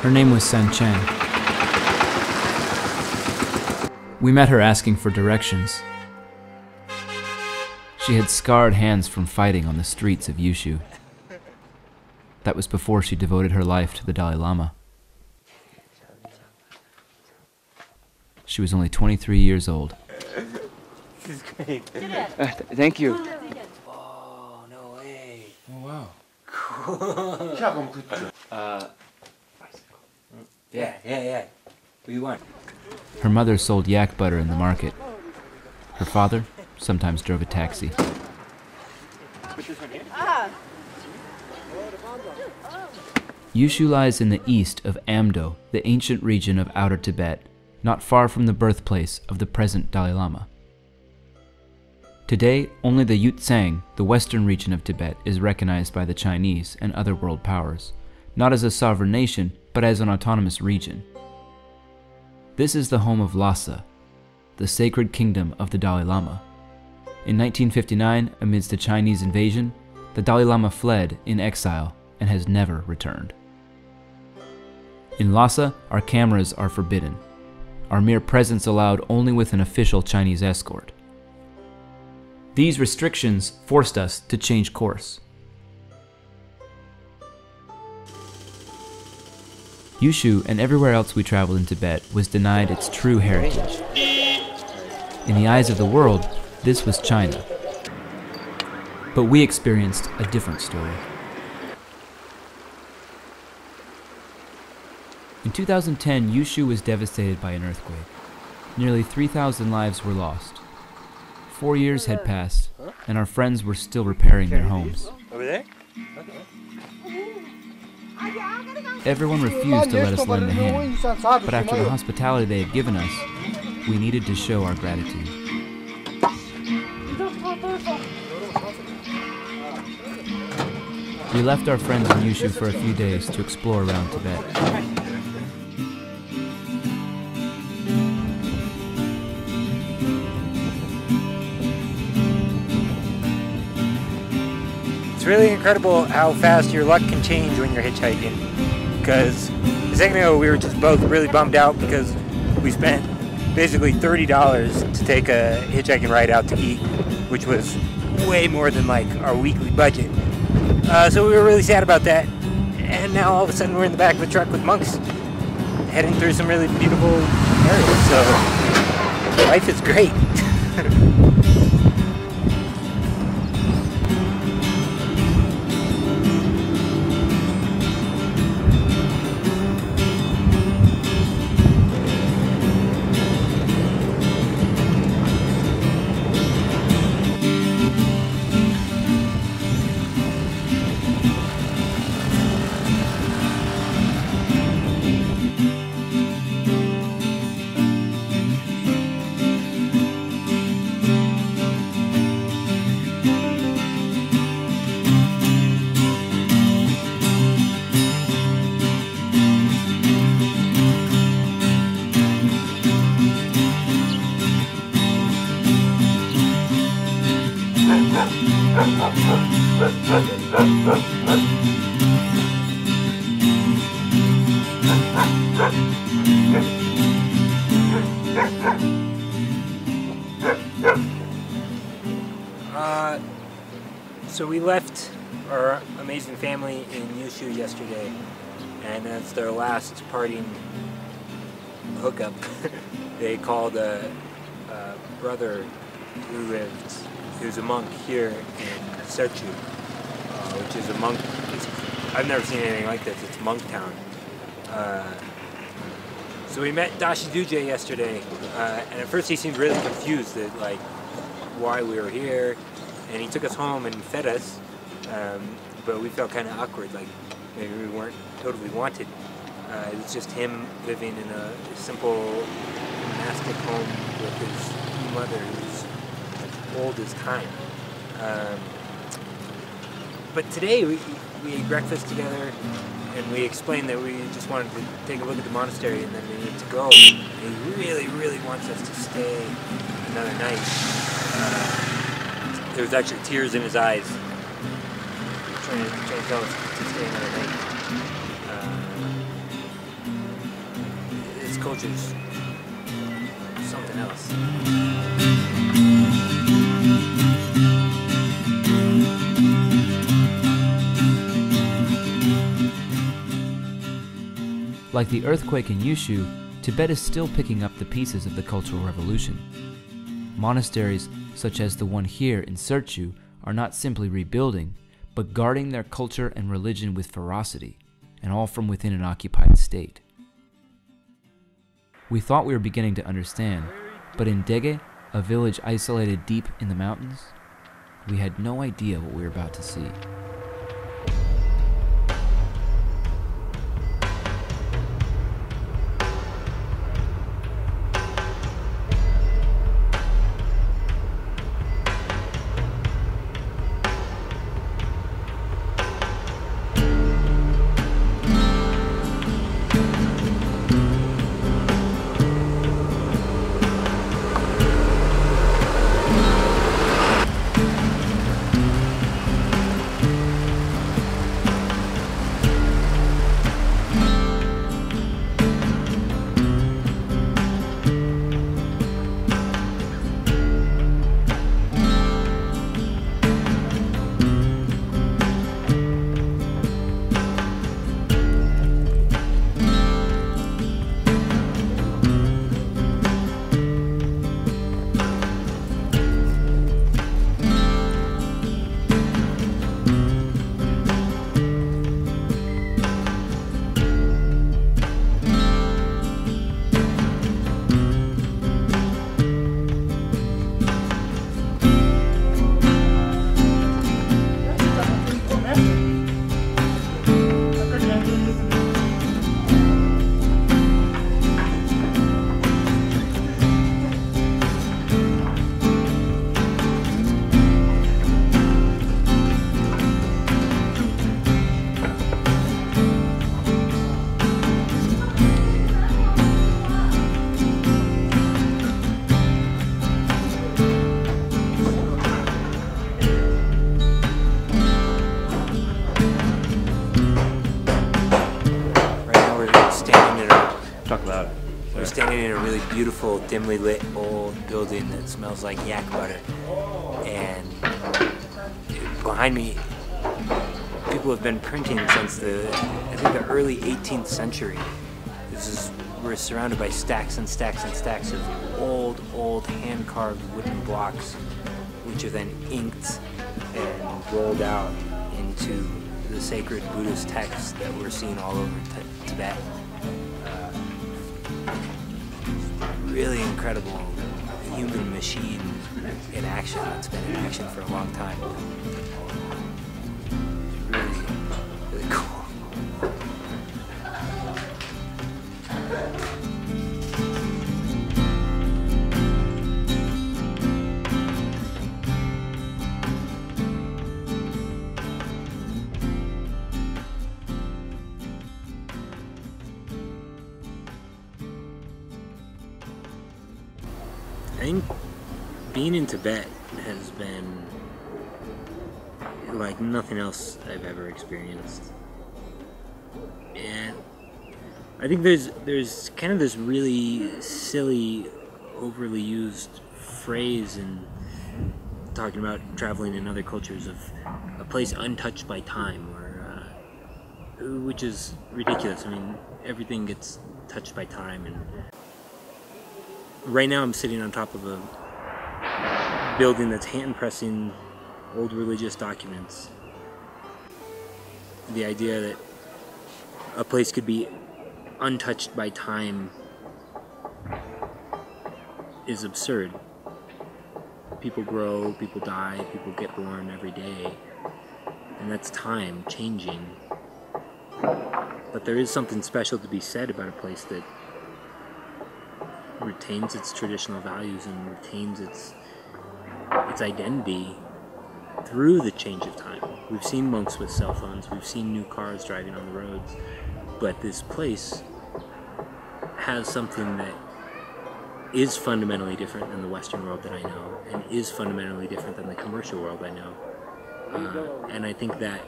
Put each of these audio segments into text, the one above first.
Her name was San Chen. We met her asking for directions. She had scarred hands from fighting on the streets of Yushu. That was before she devoted her life to the Dalai Lama. She was only 23 years old. This is great. Thank you. Oh, no way. Oh, wow. Cool. Yeah. What do you want? Her mother sold yak butter in the market. Her father sometimes drove a taxi. Yushu lies in the east of Amdo, the ancient region of Outer Tibet, not far from the birthplace of the present Dalai Lama. Today, only the Yutsang, the western region of Tibet, is recognized by the Chinese and other world powers, not as a sovereign nation, but as an autonomous region. This is the home of Lhasa, the sacred kingdom of the Dalai Lama. In 1959, amidst a Chinese invasion, the Dalai Lama fled in exile and has never returned. In Lhasa, our cameras are forbidden, our mere presence allowed only with an official Chinese escort. These restrictions forced us to change course. Yushu and everywhere else we traveled in Tibet was denied its true heritage. In the eyes of the world, this was China. But we experienced a different story. In 2010, Yushu was devastated by an earthquake. Nearly 3,000 lives were lost. 4 years had passed, and our friends were still repairing their homes. Over there? Everyone refused to let us lend a hand, but after the hospitality they had given us, we needed to show our gratitude. We left our friends in Yushu for a few days to explore around Tibet. It's really incredible how fast your luck can change when you're hitchhiking. Because a second ago we were just both really bummed out because we spent basically $30 to take a hitchhiking ride out to eat, which was way more than like our weekly budget. So we were really sad about that. And now all of a sudden we're in the back of a truck with monks heading through some really beautiful areas. So life is great. So we left our amazing family in Yushu yesterday, and that's their last parting hookup. They called a brother who's a monk here in Serchu, which is a monk. I've never seen anything like this. It's monk town. So we met Dashi Duje yesterday, and at first he seemed really confused at like why we were here, and he took us home and fed us, but we felt kind of awkward, like maybe we weren't totally wanted. It was just him living in a simple monastic home with his mother who's as old as time. But today we ate breakfast together, and we explained that we just wanted to take a look at the monastery and then we need to go. And he really, really wants us to stay another night. There was actually tears in his eyes, trying to tell us to stay another night. This culture's something else. Like the earthquake in Yushu, Tibet is still picking up the pieces of the Cultural Revolution. Monasteries, such as the one here in Serchu, are not simply rebuilding, but guarding their culture and religion with ferocity, and all from within an occupied state. We thought we were beginning to understand, but in Dege, a village isolated deep in the mountains, we had no idea what we were about to see. We're standing in a really beautiful, dimly lit old building that smells like yak butter. And behind me, people have been printing since I think the early 18th century. We're surrounded by stacks and stacks and stacks of old hand-carved wooden blocks, which are then inked and rolled out into the sacred Buddhist texts that we're seeing all over Tibet. Really incredible human machine in action that's been in action for a long time. Really cool. I think being in Tibet has been like nothing else I've ever experienced. And I think there's kind of this really silly, overly used phrase in talking about traveling in other cultures of a place untouched by time, which is ridiculous. I mean, everything gets touched by time, and right now I'm sitting on top of a building that's hand pressing old religious documents. The idea that a place could be untouched by time is absurd. People grow, people die, people get born every day. and that's time changing. But there is something special to be said about a place that retains its traditional values and retains its identity through the change of time. We've seen monks with cell phones, we've seen new cars driving on the roads, but this place has something that is fundamentally different than the Western world that I know, and is fundamentally different than the commercial world I know. And I think that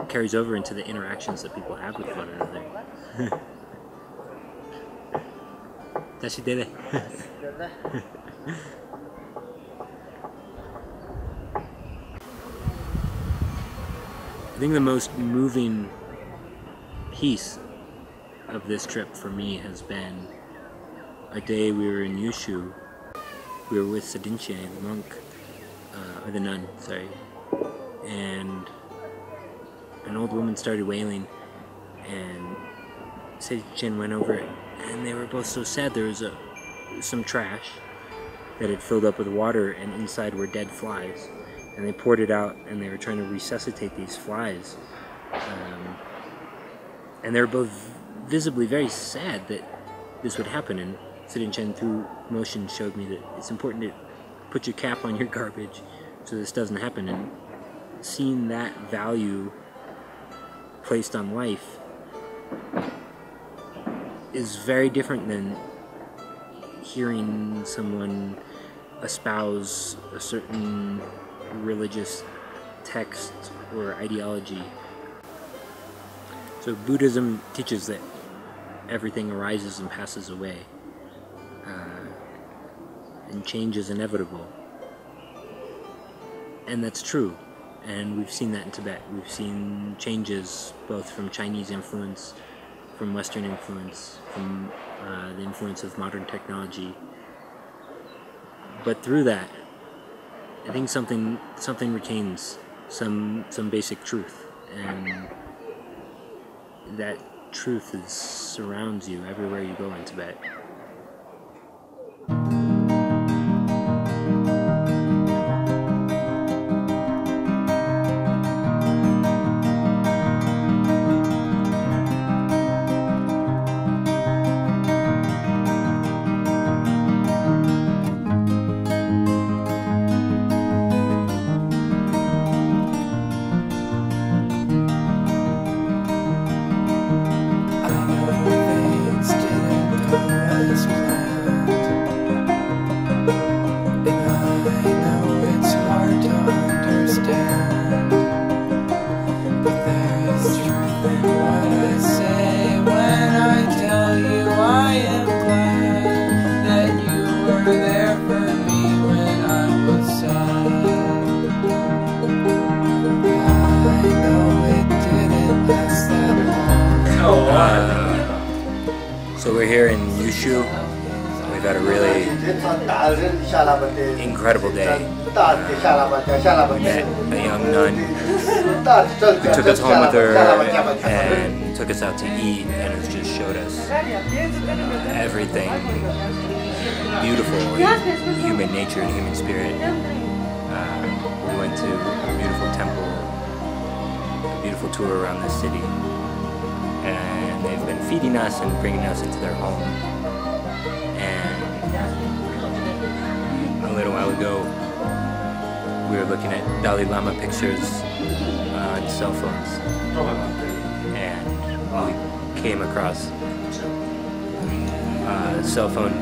carries over into the interactions that people have with one another. Dashi dele. I think the most moving piece of this trip for me has been a day we were in Yushu. We were with Sadinche, the monk, or the nun, sorry, and an old woman started wailing, and Sadinche went over it, and they were both so sad. There was some trash that had filled up with water, and inside were dead flies, and they poured it out, and they were trying to resuscitate these flies, and they were both visibly very sad that this would happen. And Sadinche through motion showed me that it's important to put your cap on your garbage so this doesn't happen, and seeing that value placed on life is very different than hearing someone espouse a certain religious text or ideology. So Buddhism teaches that everything arises and passes away, and change is inevitable. And that's true, and we've seen that in Tibet. We've seen changes both from Chinese influence, from Western influence, from the influence of modern technology. But through that, I think something retains some basic truth, and that truth surrounds you everywhere you go in Tibet. So we're here in Yushu. We've had a really incredible day. We met a young nun who took us home with her and took us out to eat, and has just showed us everything beautiful in human nature and human spirit. We went to a beautiful temple, a beautiful tour around the city, and they've been feeding us and bringing us into their home. And a little while ago, we were looking at Dalai Lama pictures on cell phones, and we came across cell phone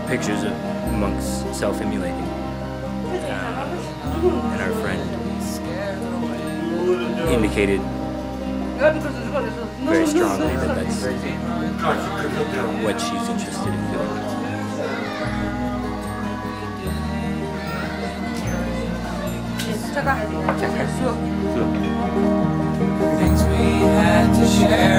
pictures of monks self-immolating, and our friend indicated very strongly that that's what she's interested in doing. Things we had to share.